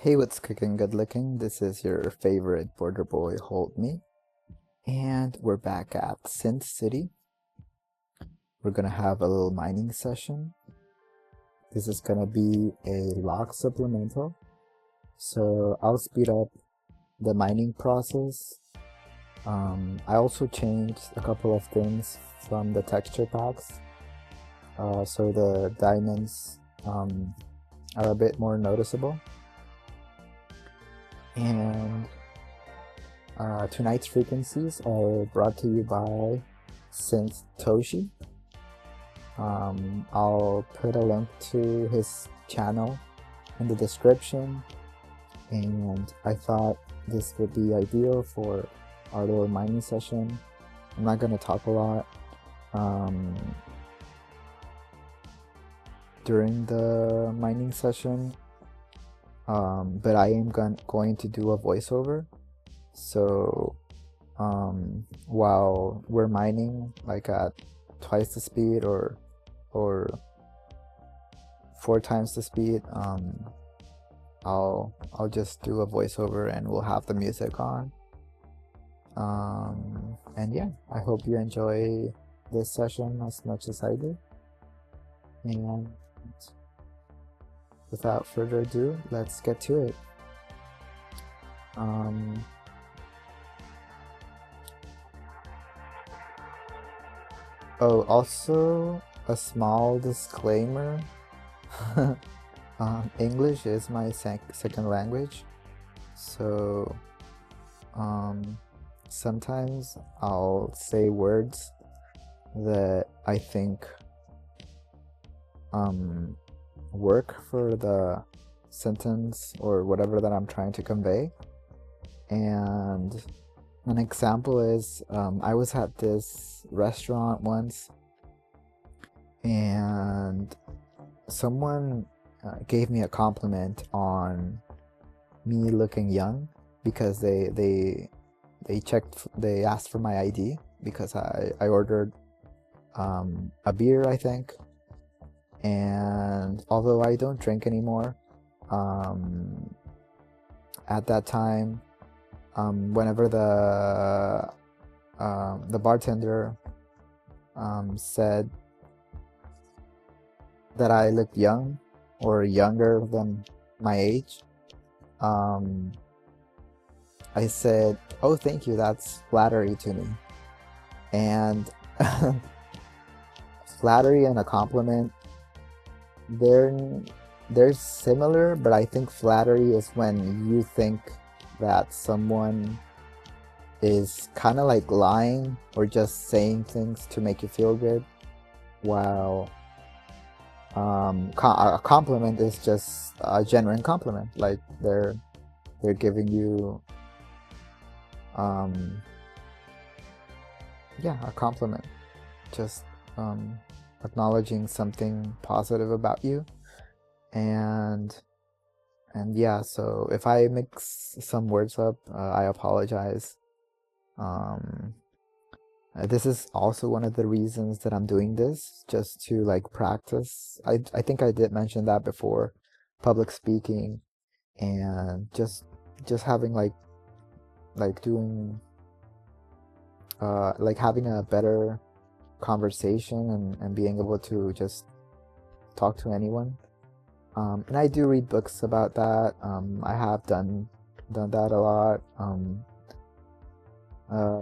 Hey, what's cooking, good looking? This is your favorite border boy, Holdme, and we're back at Synth City. We're gonna have a little mining session. This is gonna be a lock supplemental, so I'll speed up the mining process. I also changed a couple of things from the texture packs, so the diamonds are a bit more noticeable. And tonight's frequencies are brought to you by Synth Toshi. I'll put a link to his channel in the description, and I thought this would be ideal for our little mining session. I'm not going to talk a lot during the mining session, but I am going to do a voiceover. So while we're mining like at twice the speed or 4 times the speed, I'll just do a voiceover and we'll have the music on. And yeah, I hope you enjoy this session as much as I did. And without further ado, let's get to it. Oh, also a small disclaimer. English is my second language, so sometimes I'll say words that I think work for the sentence or whatever that I'm trying to convey. And an example is I was at this restaurant once, and someone gave me a compliment on me looking young because they asked for my ID because I ordered a beer, I think. And although I don't drink anymore, at that time, whenever the bartender said that I looked young or younger than my age, I said, "Oh, thank you, that's flattery to me." And flattery and a compliment, they're similar, but I think flattery is when you think that someone is kind of like lying or just saying things to make you feel good, while a compliment is just a genuine compliment, like they're giving you yeah, a compliment, just acknowledging something positive about you. And yeah, so if I mix some words up, I apologize. This is also one of the reasons that I'm doing this, just to like practice. I think I did mention that before, public speaking, and just having like doing like having a better conversation and being able to just talk to anyone. And I do read books about that. I have done that a lot.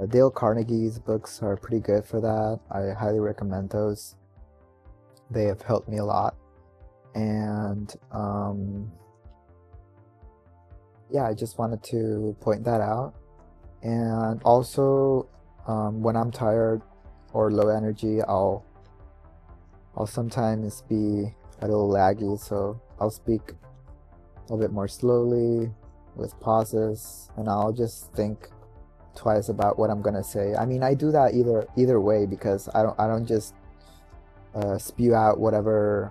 Dale Carnegie's books are pretty good for that. I highly recommend those. They have helped me a lot. And yeah, I just wanted to point that out. And also, when I'm tired or low energy, I'll sometimes be a little laggy, so I'll speak a bit more slowly with pauses, and I'll just think twice about what I'm gonna say. I mean, I do that either way, because I don't just spew out whatever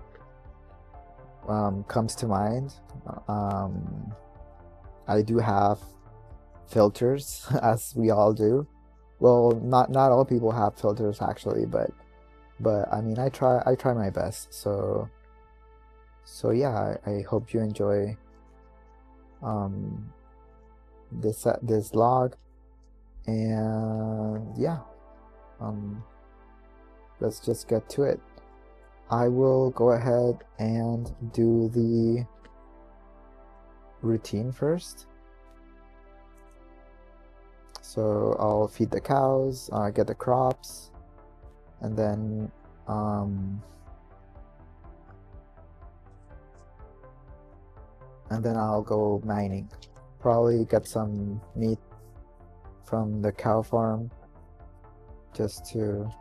comes to mind. I do have filters, as we all do. Well, not all people have filters actually, but I mean, I try my best. So yeah, I hope you enjoy this log, and yeah, let's just get to it. I will go ahead and do the routine first. So I'll feed the cows, get the crops, and then I'll go mining. Probably get some meat from the cow farm just to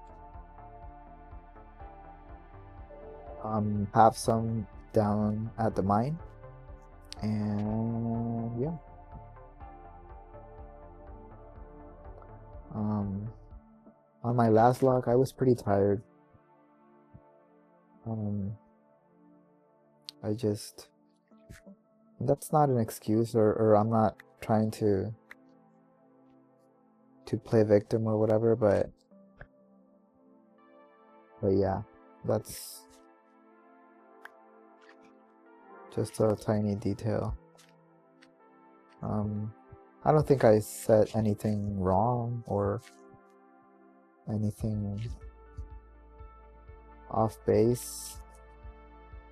have some down at the mine. And yeah, on my last log I was pretty tired. That's not an excuse, or I'm not trying to play victim or whatever, but yeah, that's just a tiny detail. I don't think I said anything wrong or anything off base,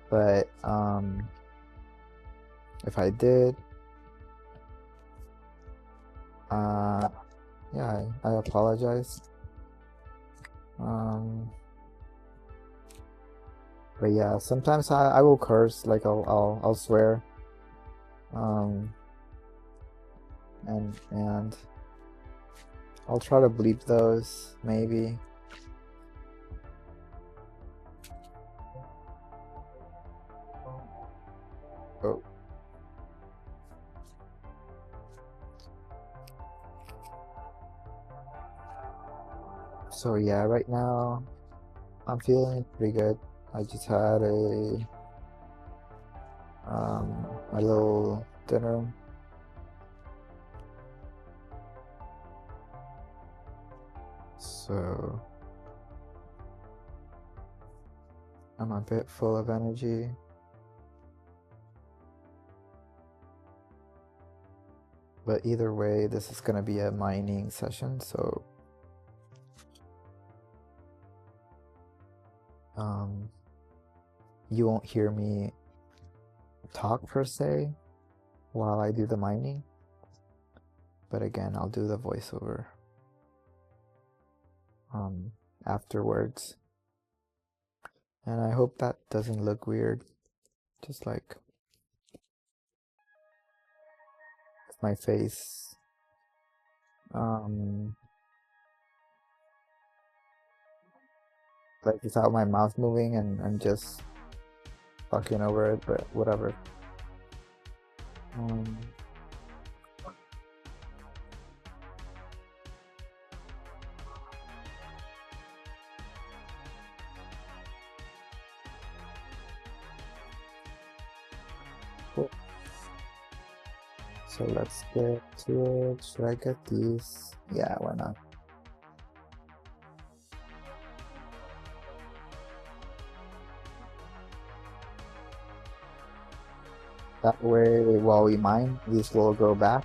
but if I did, yeah, I apologize. But yeah, sometimes I will curse, like I'll swear, and I'll try to bleep those maybe. Oh. So yeah, right now I'm feeling pretty good. I just had a little dinner. So I'm a bit full of energy. But either way, this is gonna be a mining session, so you won't hear me talk per se while I do the mining, but again, I'll do the voiceover afterwards, and I hope that doesn't look weird, just like my face like without my mouth moving and just fucking over it, but whatever. Cool. So let's get to it. Should I get these? Yeah, why not? That way, while we mine, these will go back.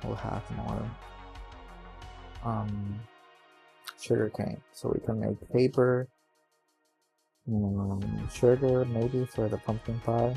We'll have more sugarcane, so we can make paper, sugar maybe for the pumpkin pie.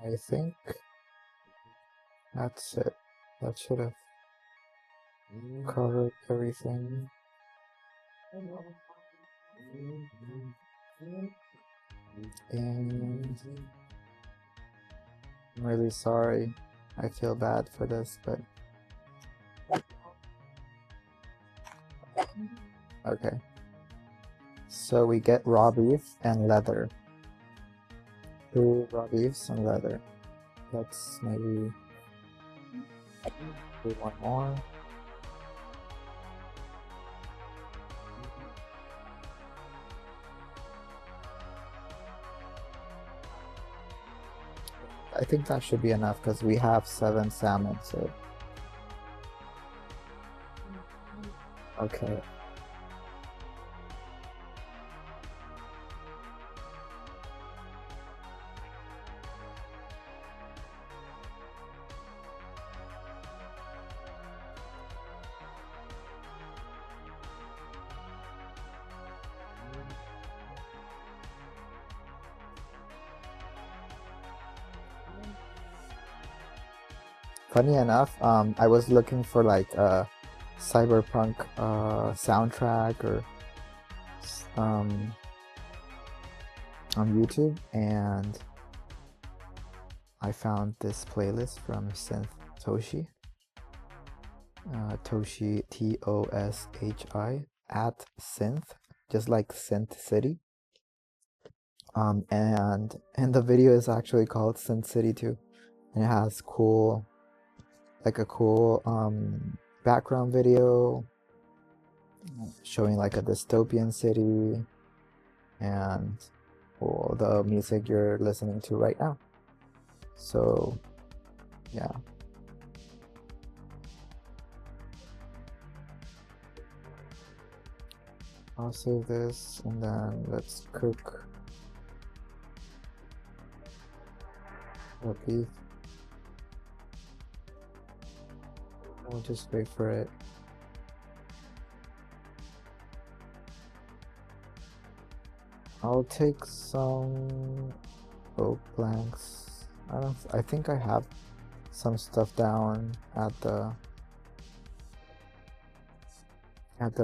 I think that's it. That should have covered everything. And I'm really sorry. I feel bad for this, but okay. So we get raw beef and leather. 2 raw beefs and leather. Let's maybe do 1 more. I think that should be enough because we have 7 salmon, so okay. Funny enough, I was looking for like a cyberpunk soundtrack or on YouTube, and I found this playlist from Synth Toshi. Toshi, Toshi at Synth, just like Synth City. And the video is actually called Synth City too, and it has cool, like a cool background video showing like a dystopian city and all the music you're listening to right now. So yeah. I'll save this and then let's cook the beef. I'll just wait for it. I'll take some oak planks. I think I have some stuff down at the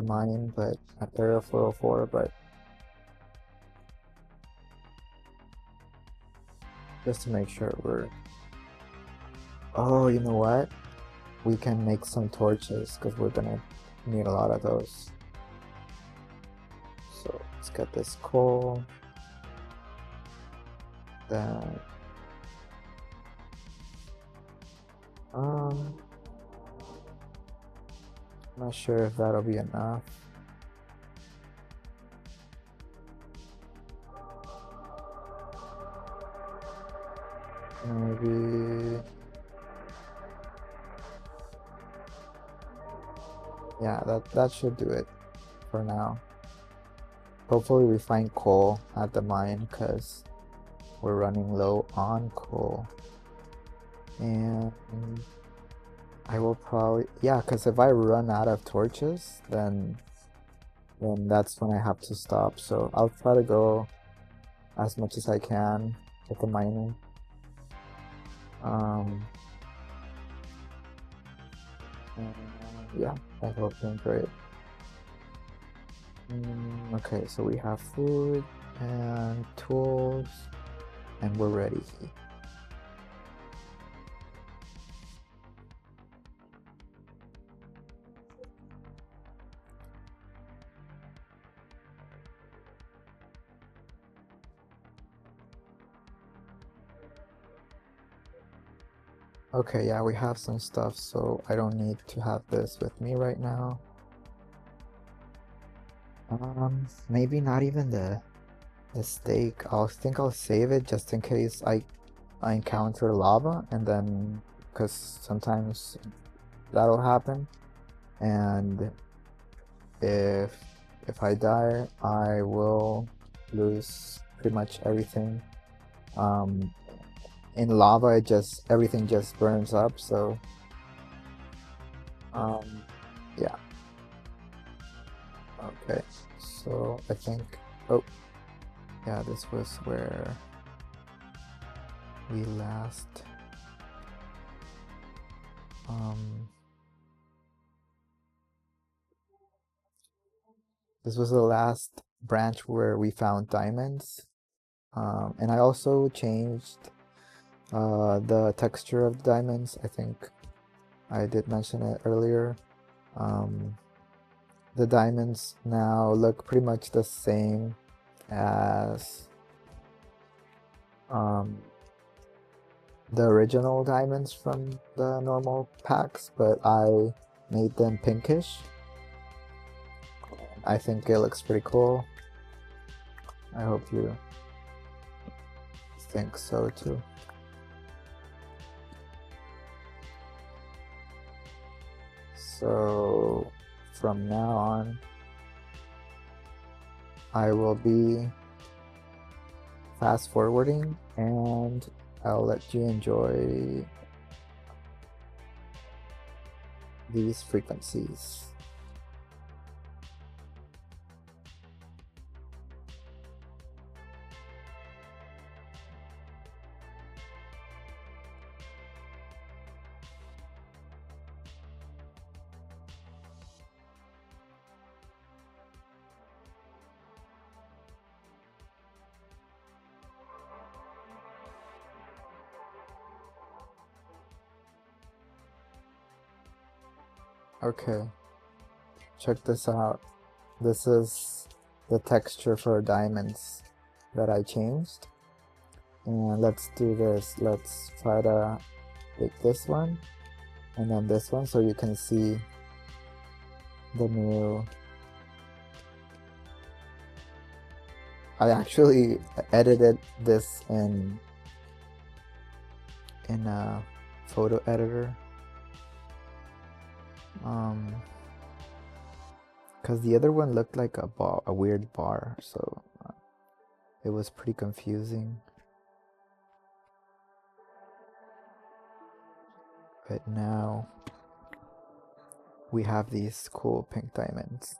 mine, but at Area 404, but just to make sure we're... Oh, you know what? We can make some torches because we're gonna need a lot of those. So let's get this coal. Then I'm not sure if that'll be enough. Maybe, yeah, that should do it for now. Hopefully we find coal at the mine because we're running low on coal. And I will probably, yeah, because if I run out of torches, then that's when I have to stop. So I'll try to go as much as I can with the mining. Yeah, that's looking great. Okay, so we have food and tools, and we're ready. Okay, yeah, we have some stuff, so I don't need to have this with me right now. Maybe not even the steak. I think I'll save it just in case I encounter lava, and then because sometimes that'll happen, and if I die, I will lose pretty much everything. In lava, everything just burns up, so yeah. Okay, so I think, oh yeah, this was where we last this was the last branch where we found diamonds, and I also changed the texture of the diamonds. I think I did mention it earlier. The diamonds now look pretty much the same as the original diamonds from the normal packs, but I made them pinkish. I think it looks pretty cool. I hope you think so too. So from now on, I will be fast forwarding and I'll let you enjoy these frequencies. Okay, check this out. This is the texture for diamonds that I changed. And let's do this. Let's try to pick this one and then this one so you can see the new. I actually edited this in a photo editor. Because the other one looked like a weird bar, so it was pretty confusing. But now we have these cool pink diamonds.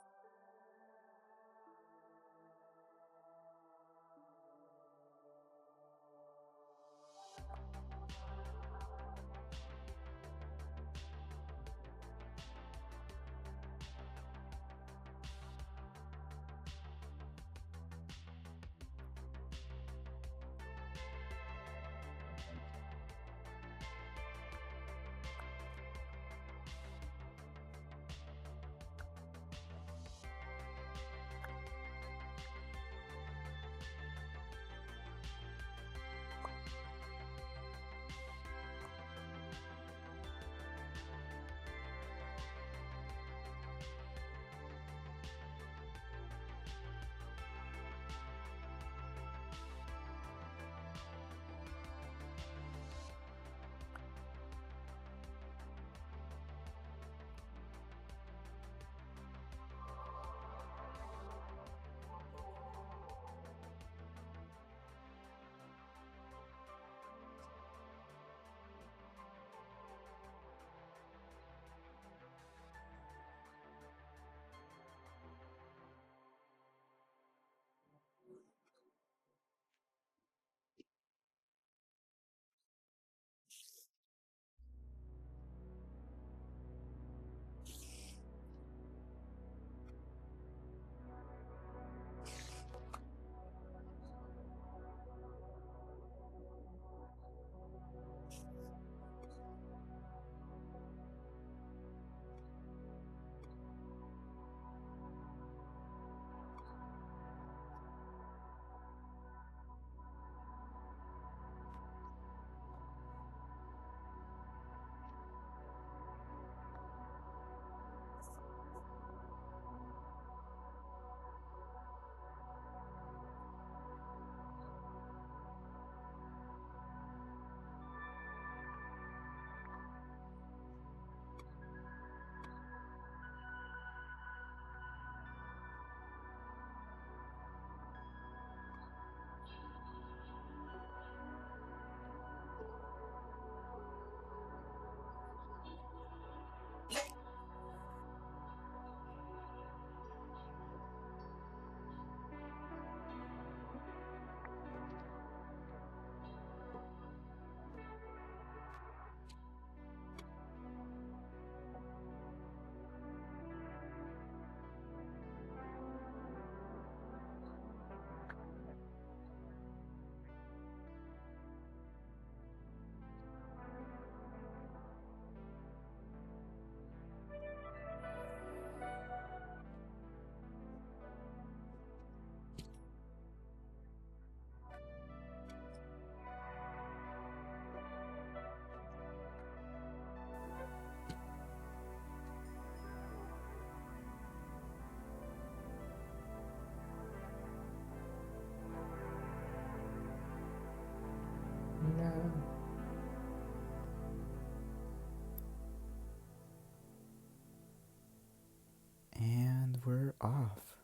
And we're off.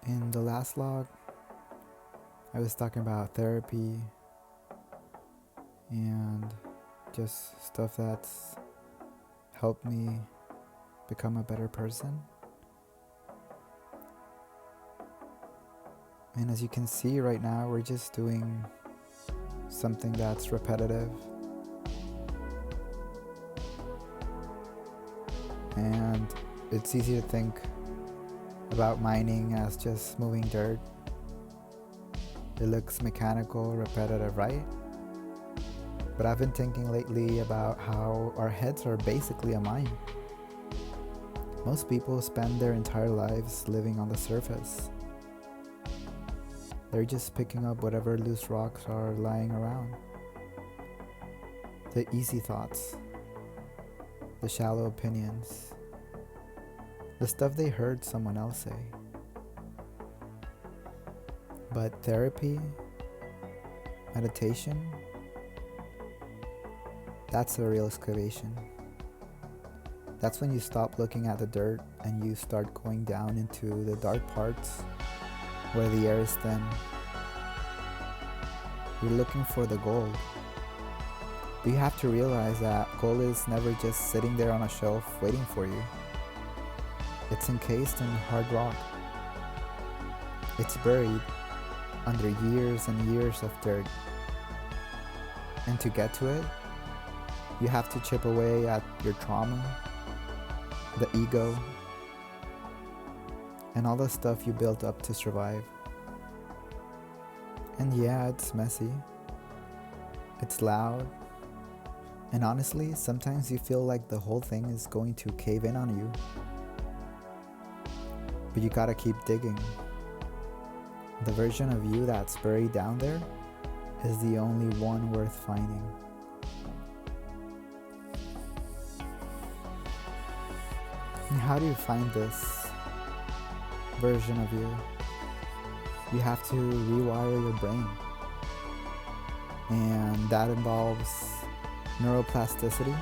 In the last log, I was talking about therapy and just stuff that's helped me become a better person. And as you can see right now, we're just doing something that's repetitive. And it's easy to think about mining as just moving dirt. It looks mechanical, repetitive, right? But I've been thinking lately about how our heads are basically a mine. Most people spend their entire lives living on the surface. They're just picking up whatever loose rocks are lying around. The easy thoughts, the shallow opinions, the stuff they heard someone else say. But therapy, meditation, that's a real excavation. That's when you stop looking at the dirt and you start going down into the dark parts where the air is thin. You're looking for the gold. But you have to realize that gold is never just sitting there on a shelf waiting for you. It's encased in hard rock. It's buried under years and years of dirt. And to get to it, you have to chip away at your trauma, the ego, and all the stuff you built up to survive. And yeah, it's messy. It's loud. And honestly, sometimes you feel like the whole thing is going to cave in on you. But you gotta keep digging. The version of you that's buried down there is the only one worth finding. And how do you find this version of you? You have to rewire your brain. And that involves neuroplasticity.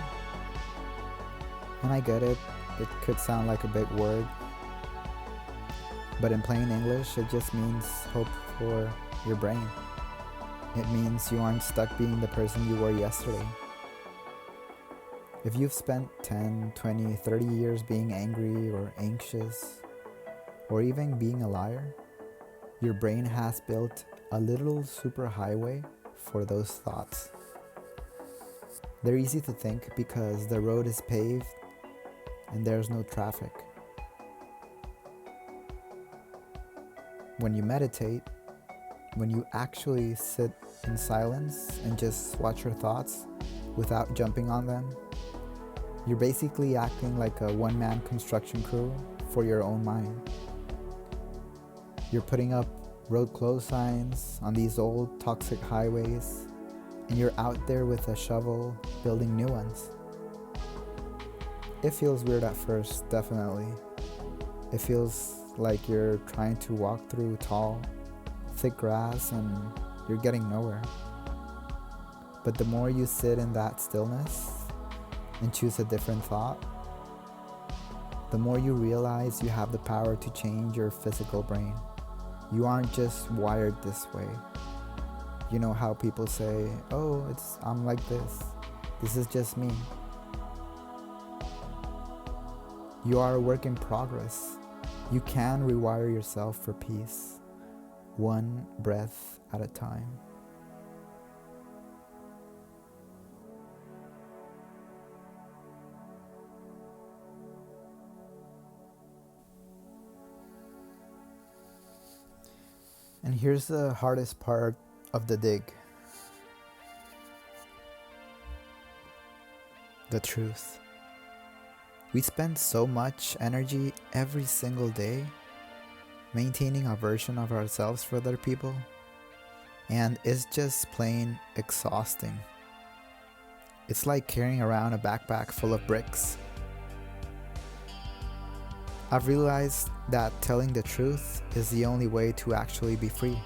And I get it, it could sound like a big word. But in plain English, it just means hope for your brain. It means you aren't stuck being the person you were yesterday. If you've spent 10, 20, 30 years being angry or anxious, or even being a liar, your brain has built a little superhighway for those thoughts. They're easy to think because the road is paved and there's no traffic. When you meditate, when you actually sit in silence and just watch your thoughts without jumping on them, you're basically acting like a one-man construction crew for your own mind. You're putting up road closed signs on these old toxic highways, and you're out there with a shovel building new ones. It feels weird at first, definitely. It feels like you're trying to walk through tall, thick grass and you're getting nowhere. But the more you sit in that stillness and choose a different thought, the more you realize you have the power to change your physical brain. You aren't just wired this way. You know how people say, oh, I'm like this. This is just me. You are a work in progress. You can rewire yourself for peace, one breath at a time. And here's the hardest part of the dig. The truth. We spend so much energy every single day maintaining a version of ourselves for other people, and it's just plain exhausting. It's like carrying around a backpack full of bricks. I've realized that telling the truth is the only way to actually be free.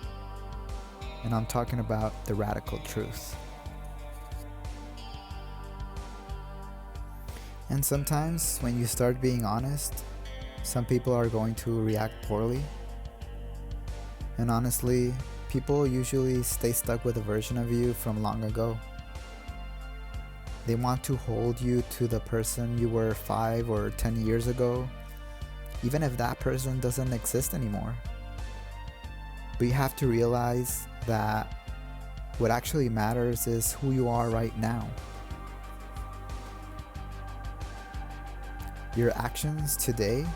And I'm talking about the radical truth. And sometimes when you start being honest, some people are going to react poorly. And honestly, people usually stay stuck with a version of you from long ago. They want to hold you to the person you were 5 or 10 years ago, even if that person doesn't exist anymore. But you have to realize that what actually matters is who you are right now. Your actions today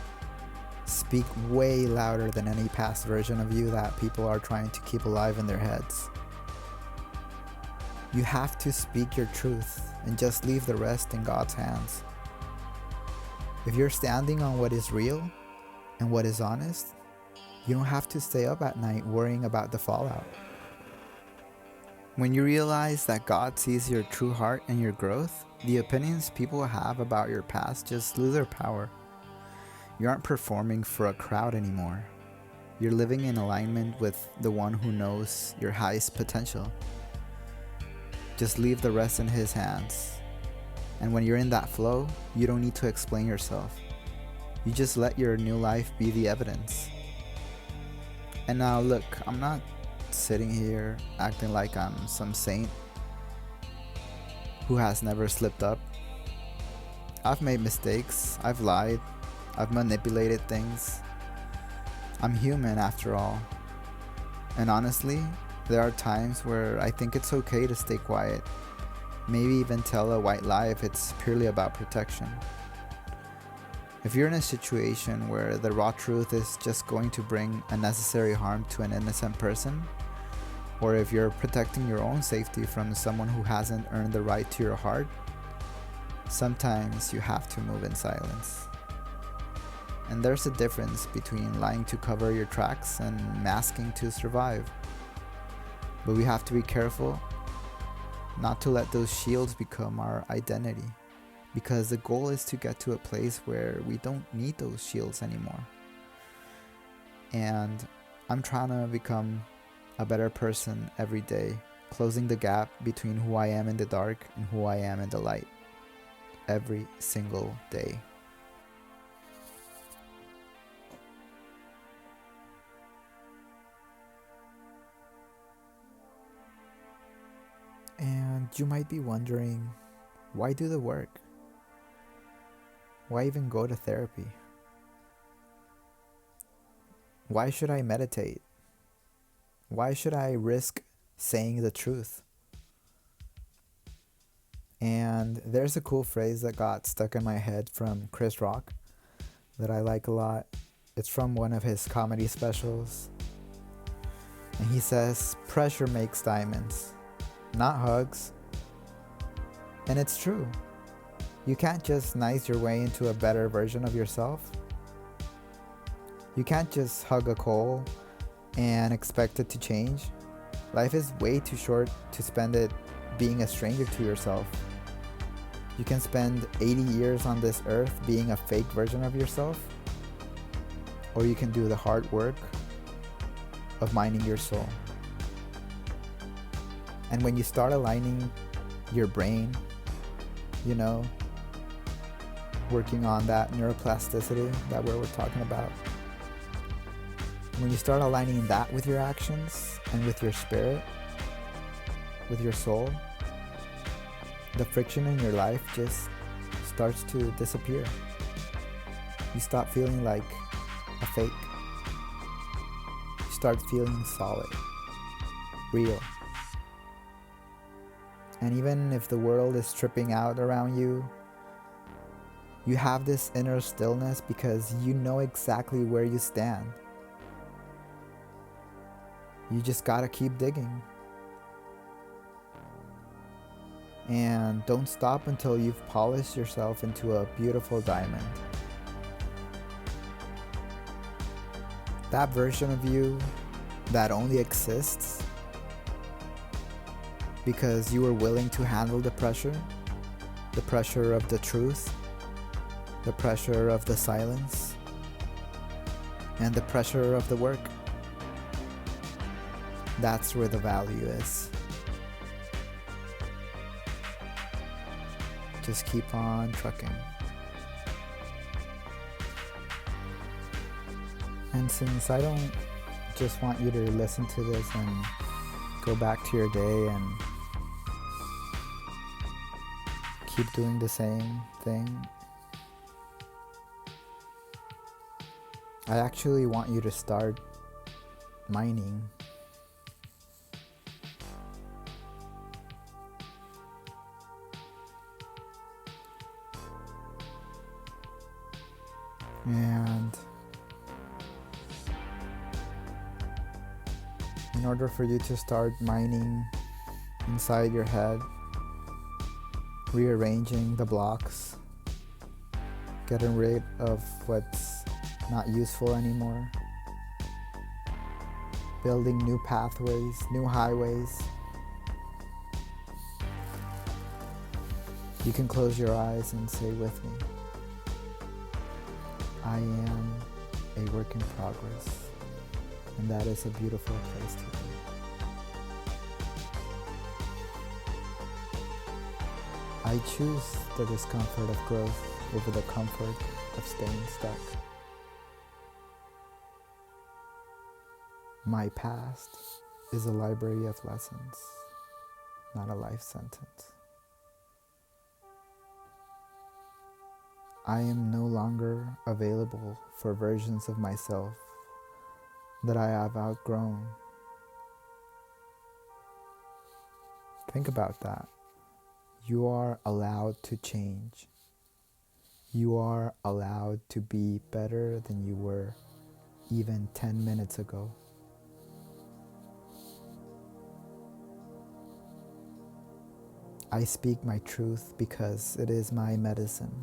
speak way louder than any past version of you that people are trying to keep alive in their heads. You have to speak your truth and just leave the rest in God's hands. If you're standing on what is real and what is honest, you don't have to stay up at night worrying about the fallout. When you realize that God sees your true heart and your growth, the opinions people have about your past just lose their power. You aren't performing for a crowd anymore. You're living in alignment with the one who knows your highest potential. Just leave the rest in His hands. And when you're in that flow, you don't need to explain yourself. You just let your new life be the evidence. And now look, I'm not sitting here acting like I'm some saint who has never slipped up. I've made mistakes, I've lied, I've manipulated things. I'm human after all. And honestly, there are times where I think it's okay to stay quiet. Maybe even tell a white lie if it's purely about protection. If you're in a situation where the raw truth is just going to bring unnecessary harm to an innocent person, or if you're protecting your own safety from someone who hasn't earned the right to your heart, sometimes you have to move in silence. And there's a difference between lying to cover your tracks and masking to survive. But we have to be careful not to let those shields become our identity, because the goal is to get to a place where we don't need those shields anymore. And I'm trying to become a better person every day, closing the gap between who I am in the dark and who I am in the light, every single day. And you might be wondering, why do the work? Why even go to therapy? Why should I meditate? Why should I risk saying the truth? And there's a cool phrase that got stuck in my head from Chris Rock that I like a lot. It's from one of his comedy specials. And he says, "Pressure makes diamonds, not hugs." And it's true. You can't just nice your way into a better version of yourself. You can't just hug a coal and expect it to change. Life is way too short to spend it being a stranger to yourself. You can spend 80 years on this earth being a fake version of yourself, or you can do the hard work of mining your soul. And when you start aligning your brain, working on that neuroplasticity that we're talking about, when you start aligning that with your actions and with your spirit, with your soul, the friction in your life just starts to disappear. You stop feeling like a fake. You start feeling solid, real. And even if the world is tripping out around you, you have this inner stillness because you know exactly where you stand. You just gotta keep digging. And don't stop until you've polished yourself into a beautiful diamond. That version of you that only exists because you were willing to handle the pressure of the truth, the pressure of the silence, and the pressure of the work. That's where the value is. Just keep on trucking. And since I don't just want you to listen to this and go back to your day and keep doing the same thing, I actually want you to start mining. And in order for you to start mining inside your head, rearranging the blocks, getting rid of what's not useful anymore, building new pathways, new highways, you can close your eyes and say with me, I am a work in progress, and that is a beautiful place to be. I choose the discomfort of growth over the comfort of staying stuck. My past is a library of lessons, not a life sentence. I am no longer available for versions of myself that I have outgrown. Think about that. You are allowed to change. You are allowed to be better than you were even 10 minutes ago. I speak my truth because it is my medicine.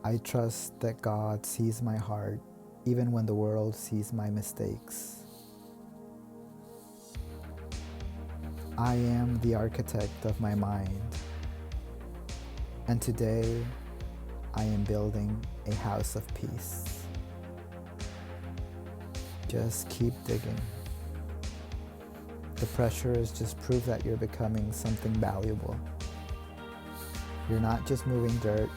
I trust that God sees my heart even when the world sees my mistakes. I am the architect of my mind, and today I am building a house of peace. Just keep digging. The pressure is just proof that you're becoming something valuable. You're not just moving dirt,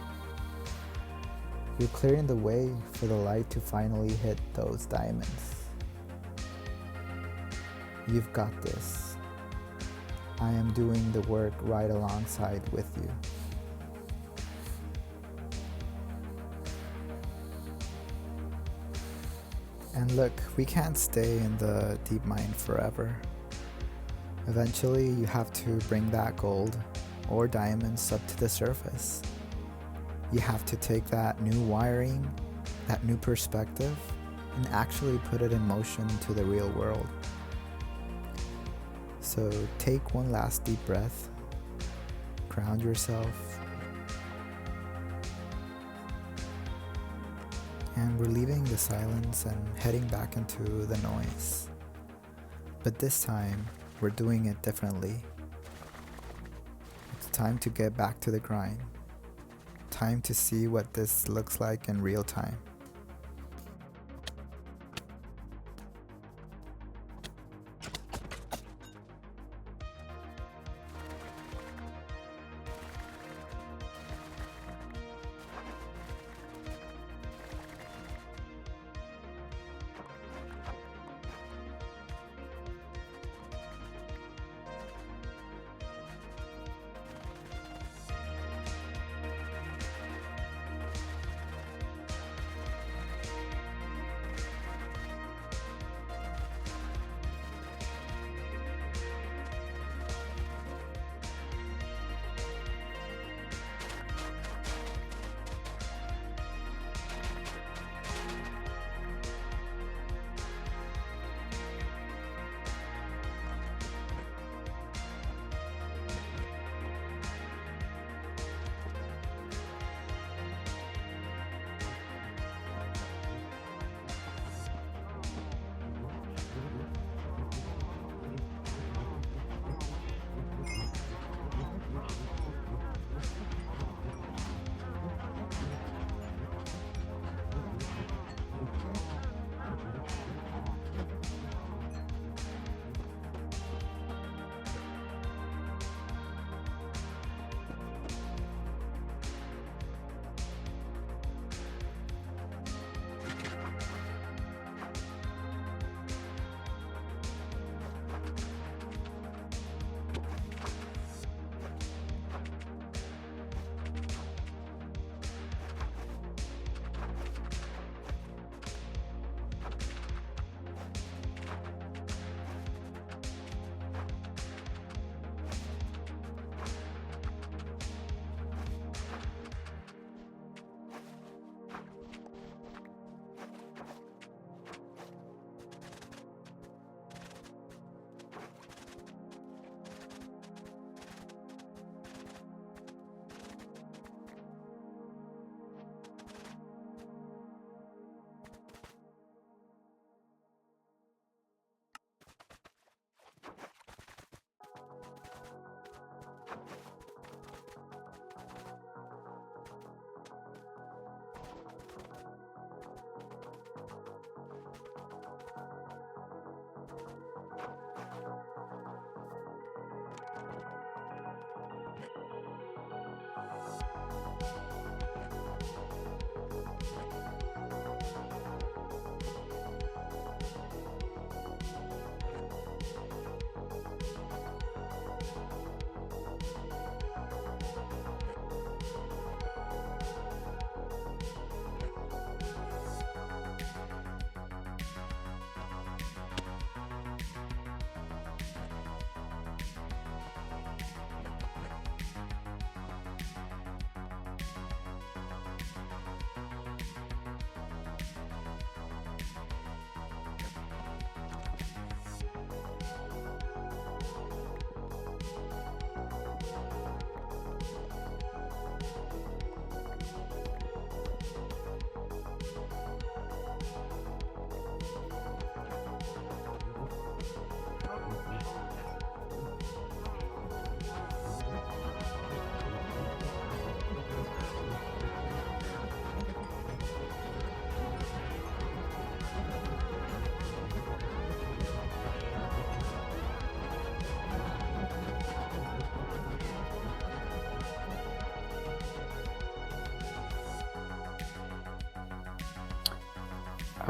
you're clearing the way for the light to finally hit those diamonds. You've got this. I am doing the work right alongside with you. And look, we can't stay in the deep mine forever. Eventually, you have to bring that gold or diamonds up to the surface. You have to take that new wiring, that new perspective, and actually put it in motion to the real world. So take one last deep breath, ground yourself, and we're leaving the silence and heading back into the noise. But this time, we're doing it differently. It's time to get back to the grind. Time to see what this looks like in real time.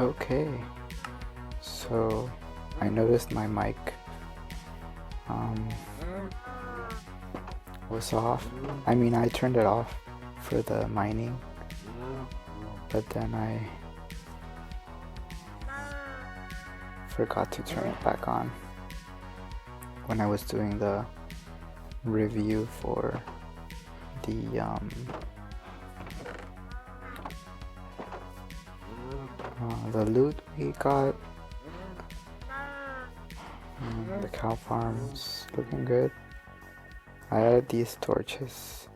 Okay, so I noticed my mic was off. I mean, I turned it off for the mining, but then I forgot to turn it back on when I was doing the review for the loot we got. The cow farm's looking good. I added these torches,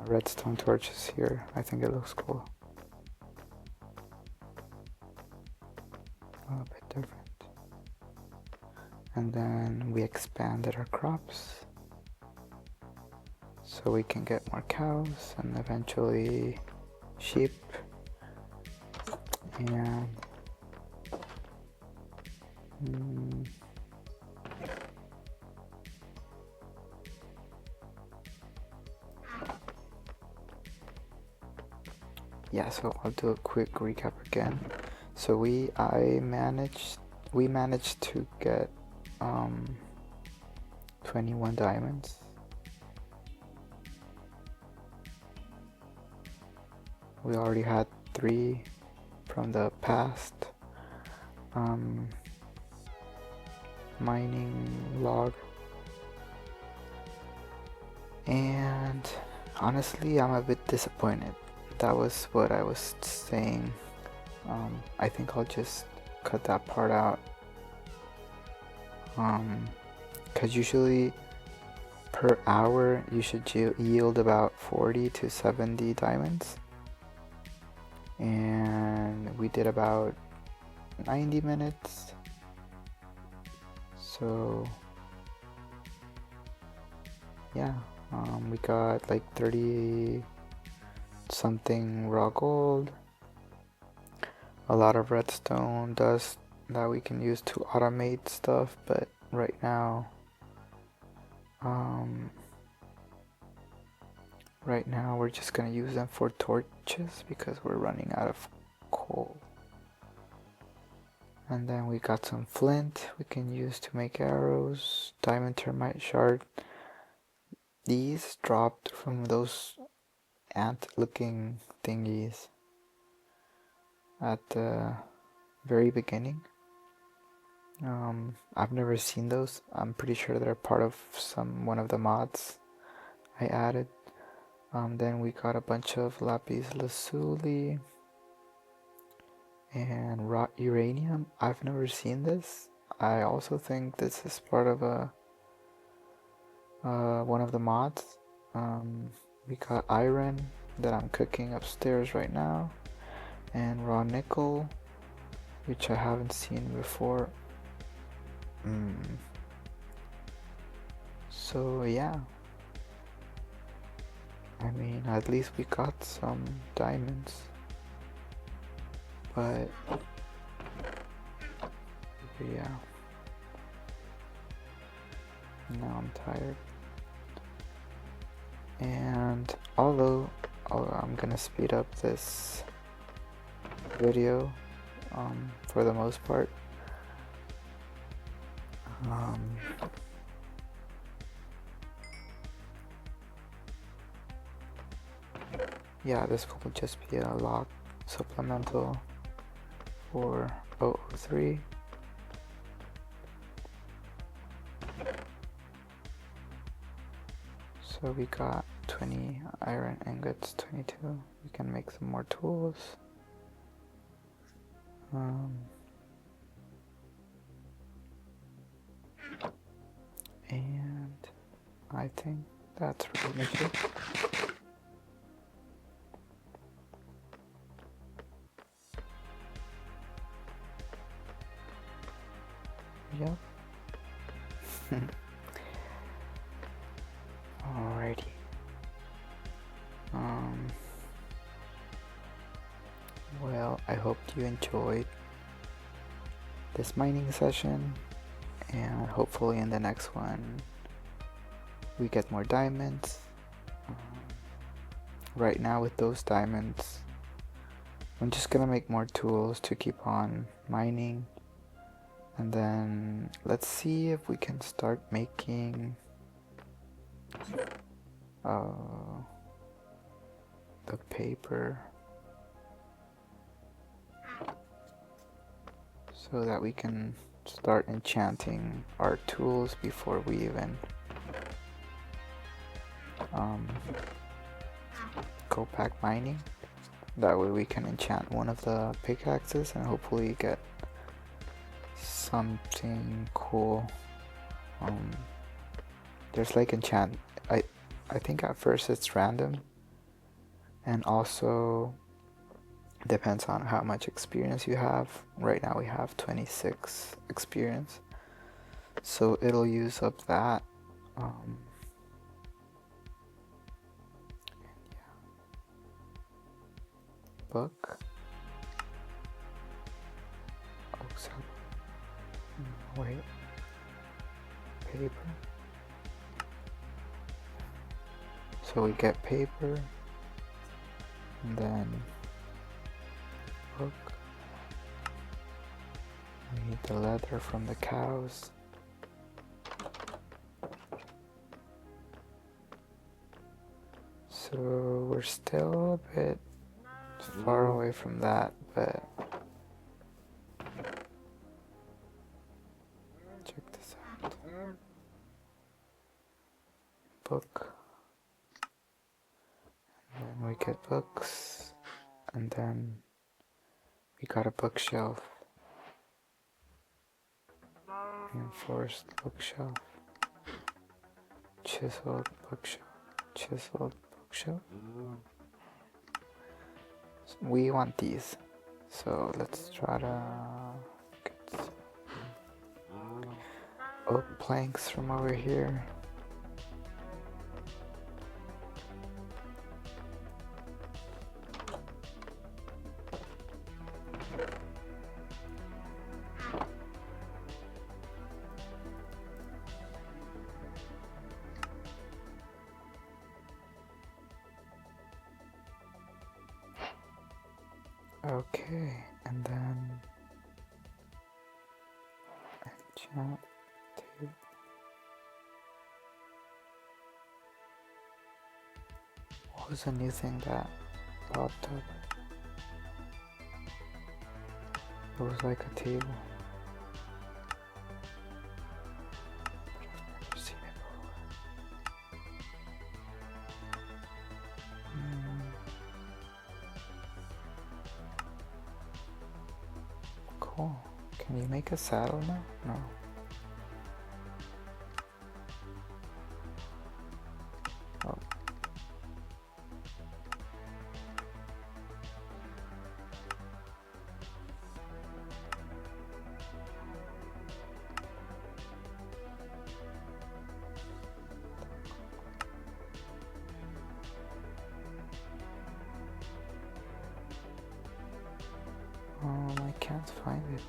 redstone torches here. I think it looks cool. A bit different. And then we expanded our crops so we can get more cows and eventually sheep. And yeah, so I'll do a quick recap again. So we managed to get 21 diamonds. We already had 3 from the past mining log, and honestly I'm a bit disappointed. That was what I was saying. I think I'll just cut that part out, because usually per hour you should yield about 40 to 70 diamonds, and we did about 90 minutes, so yeah, we got like 30 something raw gold, a lot of redstone dust that we can use to automate stuff, but right now we're just gonna use them for torches because we're running out of coal. And then we got some flint we can use to make arrows, diamond termite shard. These dropped from those ant looking thingies at the very beginning. I've never seen those. I'm pretty sure they're part of one of the mods I added. Then we got a bunch of lapis lazuli and raw uranium. I've never seen this. I also think this is part of one of the mods. We got iron that I'm cooking upstairs right now, and raw nickel, which I haven't seen before. So yeah, I mean, at least we got some diamonds, but yeah, now I'm tired. And although I'm gonna speed up this video for the most part, yeah, this will just be a log supplemental for 003. So we got 20 iron ingots, 22. We can make some more tools. And I think that's pretty much it. Yep. Alrighty. Well, I hope you enjoyed this mining session, and hopefully in the next one we get more diamonds. Right now with those diamonds I'm just gonna make more tools to keep on mining, and then let's see if we can start making the paper so that we can start enchanting our tools before we even go back mining. That way we can enchant one of the pickaxes and hopefully get something cool. There's like enchant, I think at first it's random, and also depends on how much experience you have. Right now we have 26 experience, so it'll use up that. Yeah. Book. Oh, so wait. Paper. So we get paper, and then book. We need the leather from the cows. So we're still a bit far away from that, but check this out. Book. And then we get books, and then we got a bookshelf. Reinforced bookshelf. Chiseled bookshelf. Chiseled bookshelf. We want these, so let's try to get some oak planks from over here. Okay, and then enchant table. What was the new thing that popped up? It was like a table. I've never seen it before. Cool. Can you make a saddle now? No. Oh. I can't find it.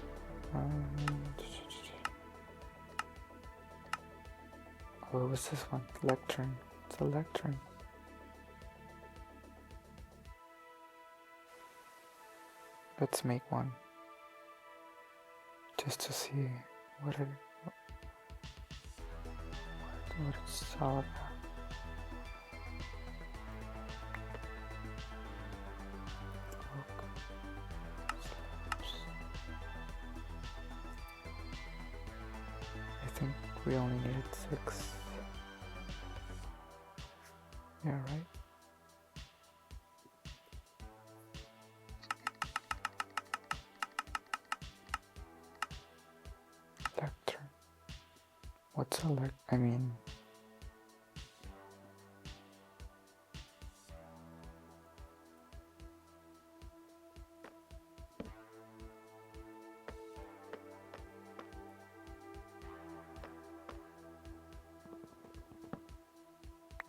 Oh, what's this one? Lectern. It's a lectern. Let's make one. Just to see what it's all about. I think we only needed 6. Yeah, right? Lectern. What's a I mean...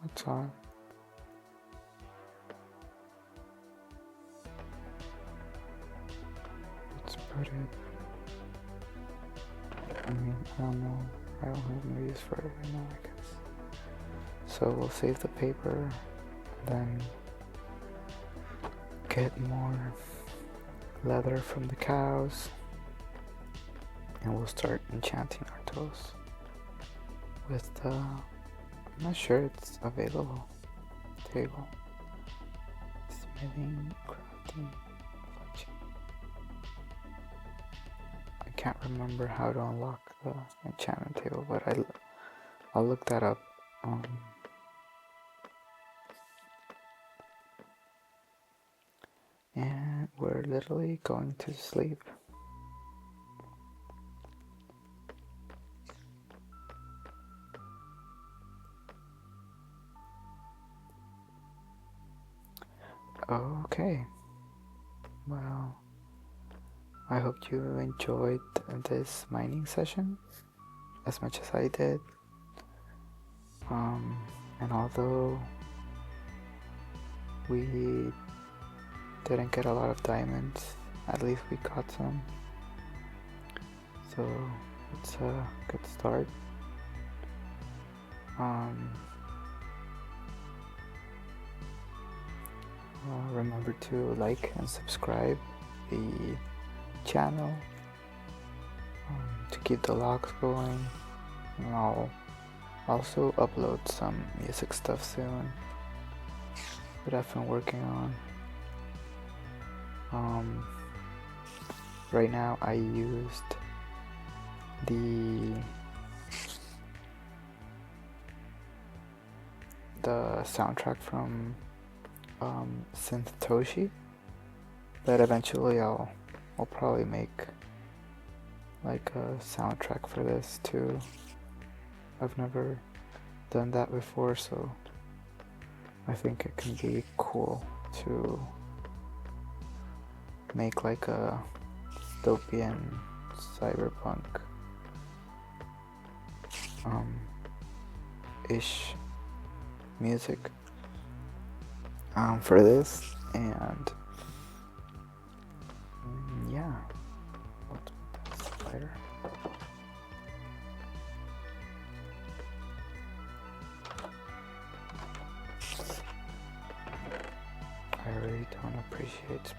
What's on? Let's put it... I mean, I don't know. I don't have no use for it right now, I guess. So we'll save the paper, then get more leather from the cows, and we'll start enchanting our toes with the, I'm not sure it's available, table. Smithing, crafting, fletching. I can't remember how to unlock the enchantment table, but I'll look that up. And we're literally going to sleep. Okay. Well, I hope you enjoyed this mining session as much as I did. And although we didn't get a lot of diamonds, at least we got some. So it's a good start. Remember to like and subscribe the channel to keep the logs going, and I'll also upload some music stuff soon that I've been working on. Right now I used the soundtrack from Synth City, but eventually I'll probably make like a soundtrack for this too. I've never done that before, so I think it can be cool to make like a dystopian cyberpunk ish music for this, and yeah. What's with that spider? I really don't appreciate spiders.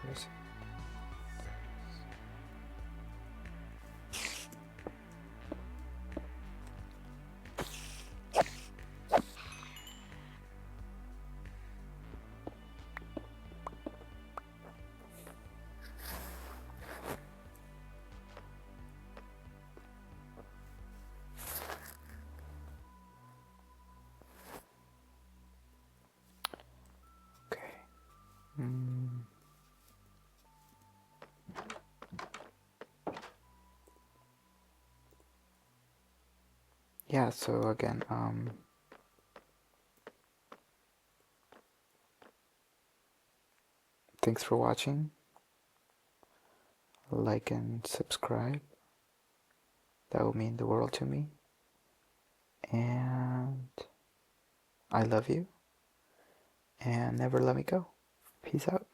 Where is it? Yeah, so again, thanks for watching. Like and subscribe. That will mean the world to me. And I love you. And never let me go. Peace out.